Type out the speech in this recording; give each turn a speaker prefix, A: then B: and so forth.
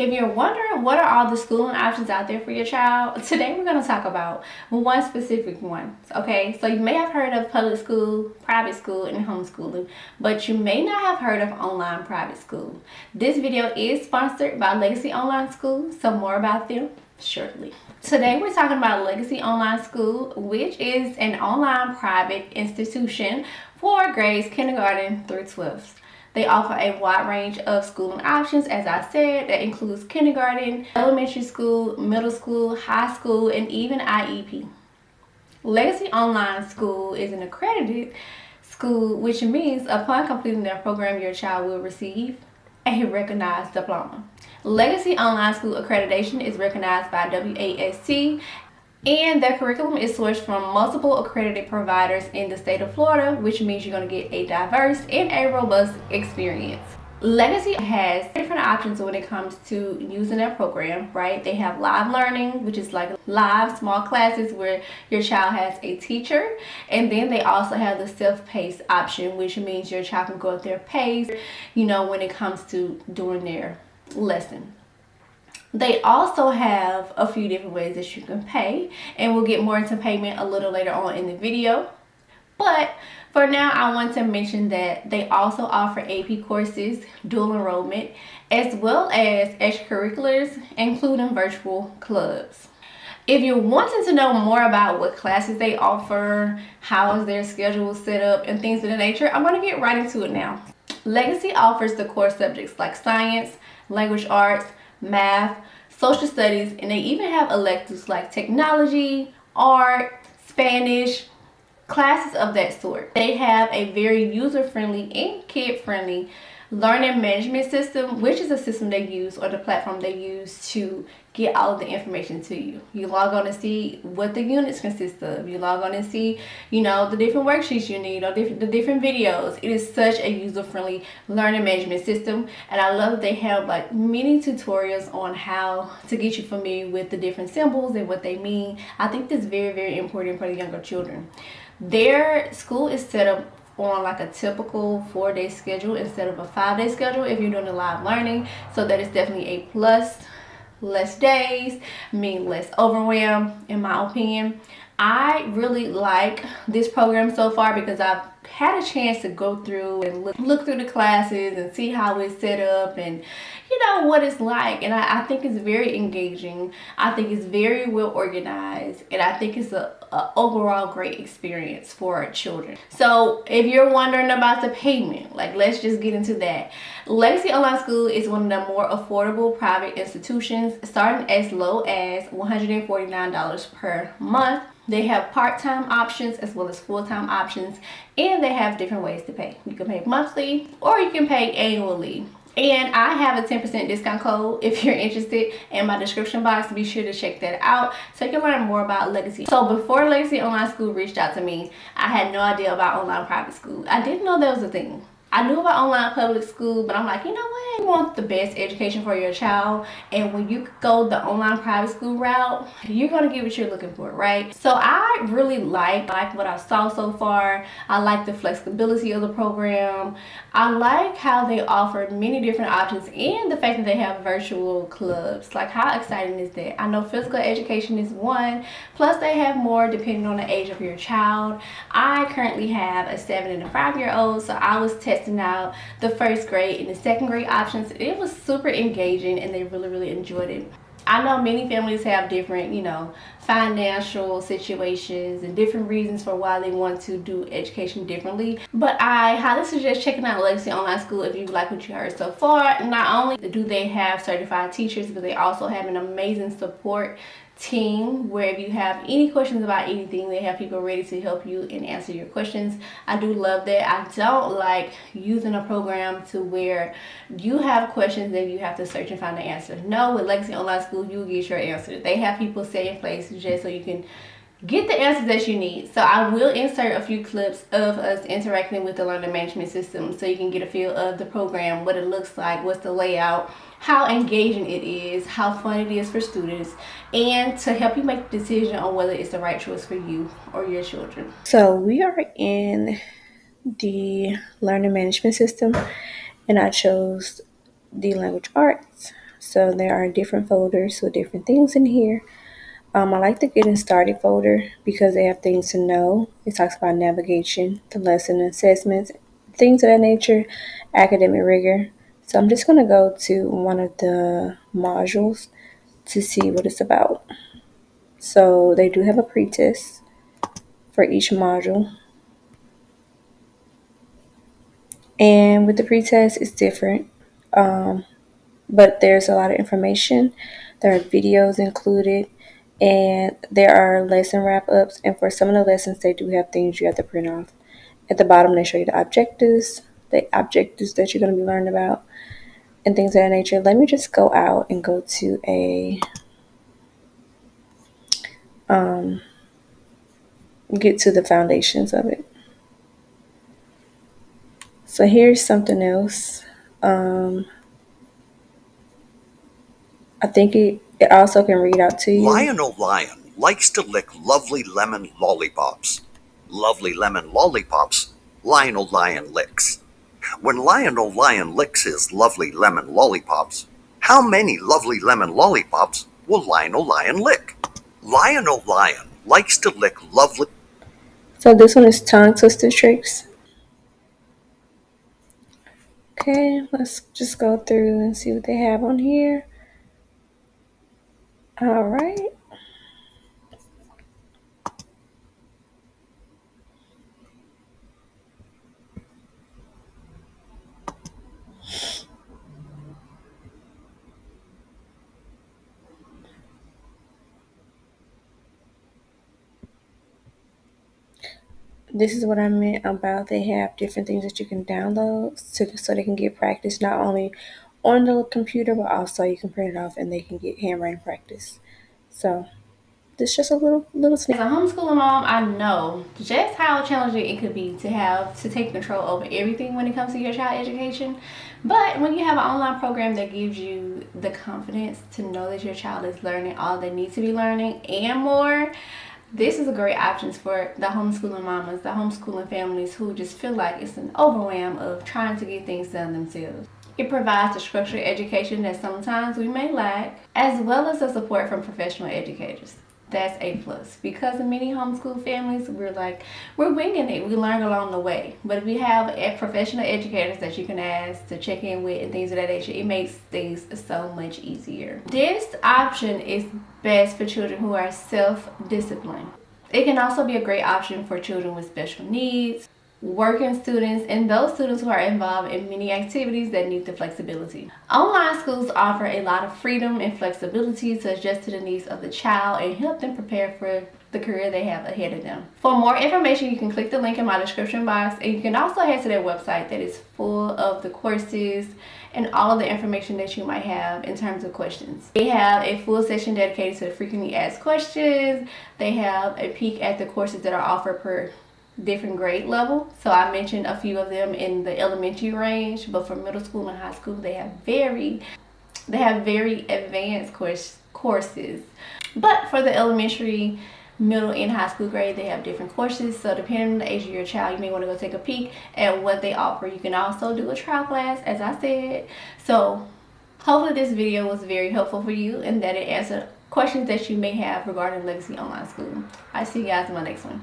A: If you're wondering what are all the schooling options out there for your child, today we're going to talk about one specific one. Okay, so you may have heard of public school, private school, and homeschooling, but you may not have heard of online private school. This video is sponsored by Legacy Online School, so more about them shortly. Today we're talking about Legacy Online School, which is an online private institution for grades kindergarten through 12th. They offer a wide range of schooling options, as I said, that includes kindergarten, elementary school, middle school, high school, and even IEP. Legacy Online School is an accredited school, which means upon completing their program, your child will receive a recognized diploma. Legacy Online School accreditation is recognized by WASC, and their curriculum is sourced from multiple accredited providers in the state of Florida, which means you're going to get a diverse and a robust experience. Legacy has different options when it comes to using their program, right? They have live learning, which is like live small classes where your child has a teacher. And then they also have the self-paced option, which means your child can go at their pace, when it comes to doing their lesson. They also have a few different ways that you can pay, and we'll get more into payment a little later on in the video. But for now, I want to mention that they also offer AP courses, dual enrollment, as well as extracurriculars, including virtual clubs. If you're wanting to know more about what classes they offer, how is their schedule set up, and things of the nature, I'm going to get right into it now. Legacy offers the core subjects like science, language arts, math, social studies, and they even have electives like technology, art, Spanish, classes of that sort. They have a very user-friendly and kid-friendly learning management system, which is a system they use, or the platform they use to get all of the information to you. You log on to see what the units consist of. You log on and see, the different worksheets you need, or the different videos. It is such a user-friendly learning management system, and I love that they have like many tutorials on how to get you familiar with the different symbols and what they mean. I think that's very, very important for the younger children. Their school is set up on like a typical 4-day schedule instead of a 5-day schedule if you're doing a live learning, so that is definitely a plus. Less days mean less overwhelm, in my opinion. I really like this program so far because I've had a chance to go through and look through the classes and see how it's set up and what it's like, and I think it's very engaging. I think it's very well organized, and I think it's a overall great experience for our children. So if you're wondering about the payment, let's just get into that. Legacy Online School is one of the more affordable private institutions, starting as low as $149 per month. They have part-time options as well as full-time options, and they have different ways to pay. You can pay monthly or you can pay annually. And I have a 10% discount code if you're interested in my description box. Be sure to check that out so you can learn more about Legacy. So before Legacy Online School reached out to me, I had no idea about online private school. I didn't know that was a thing. I knew about online public school, but I'm like, you know what? You want the best education for your child, and when you go the online private school route, you're going to get what you're looking for, right? So I really like what I saw so far. I like the flexibility of the program. I like how they offer many different options, and the fact that they have virtual clubs. Like, how exciting is that? I know physical education is one, plus they have more depending on the age of your child. I currently have a 7 and a 5-year-old, so I was testing out the first grade and the second grade options. It was super engaging, and they really, really enjoyed it. I know many families have different, financial situations and different reasons for why they want to do education differently. But I highly suggest checking out Legacy Online School if you like what you heard so far. Not only do they have certified teachers, but they also have an amazing support team where if you have any questions about anything, they have people ready to help you and answer your questions. I do love that. I don't like using a program to where you have questions and you have to search and find the answer. No, with Legacy Online School, you get your answer. They have people set in place just so you can get the answers that you need. So I will insert a few clips of us interacting with the learning management system so you can get a feel of the program, what it looks like, what's the layout, how engaging it is, how fun it is for students, and to help you make the decision on whether it's the right choice for you or your children. So we are in the learning management system, and I chose the language arts.
B: So there are different folders with different things in here. I like the Getting Started folder because they have things to know. It talks about navigation, the lesson assessments, things of that nature, academic rigor. So I'm just going to go to one of the modules to see what it's about. So they do have a pretest for each module. And with the pretest, it's different. But there's a lot of information. There are videos included, and there are lesson wrap ups. And for some of the lessons, they do have things you have to print off. At the bottom, they show you the objectives that you're going to be learning about, and things of that nature. Let me just go out and go to get to the foundations of it. So here's something else. I think it also can read out to you.
C: Lion O'Lion likes to lick lovely lemon lollipops. Lovely lemon lollipops, Lion O'Lion licks. When Lion O'Lion licks his lovely lemon lollipops, how many lovely lemon lollipops will Lion O'Lion lick? Lion O'Lion likes to lick lovely...
B: So this one is tongue twister tricks. Okay, let's just go through and see what they have on here. All right. This is what I meant about they have different things that you can download so they can get practice not only on the computer, but also you can print it off and they can get handwriting practice. So this is just a little
A: As a homeschooling mom, I know just how challenging it could be to have to take control over everything when it comes to your child education. But when you have an online program that gives you the confidence to know that your child is learning all they need to be learning and more, this is a great option for the homeschooling mamas, the homeschooling families who just feel like it's an overwhelm of trying to get things done themselves. It provides the structured education that sometimes we may lack, as well as the support from professional educators. That's a plus, because in many homeschool families we're winging it, we learn along the way. But if you have professional educators that you can ask to check in with and things of that nature, it makes things so much easier. This option is best for children who are self-disciplined. It can also be a great option for children with special needs, working students, and those students who are involved in many activities that need the flexibility. Online schools offer a lot of freedom and flexibility to adjust to the needs of the child and help them prepare for the career they have ahead of them. For more information, you can click the link in my description box, and you can also head to their website that is full of the courses and all of the information that you might have in terms of questions. They have a full section dedicated to the frequently asked questions. They have a peek at the courses that are offered per different grade level. So I mentioned a few of them in the elementary range, but for middle school and high school they have very advanced courses. But for the elementary, middle, and high school grade, they have different courses. So depending on the age of your child, you may want to go take a peek at what they offer. You can also do a trial class, as I said. So hopefully this video was very helpful for you and that it answered questions that you may have regarding Legacy Online School. I see you guys in my next one.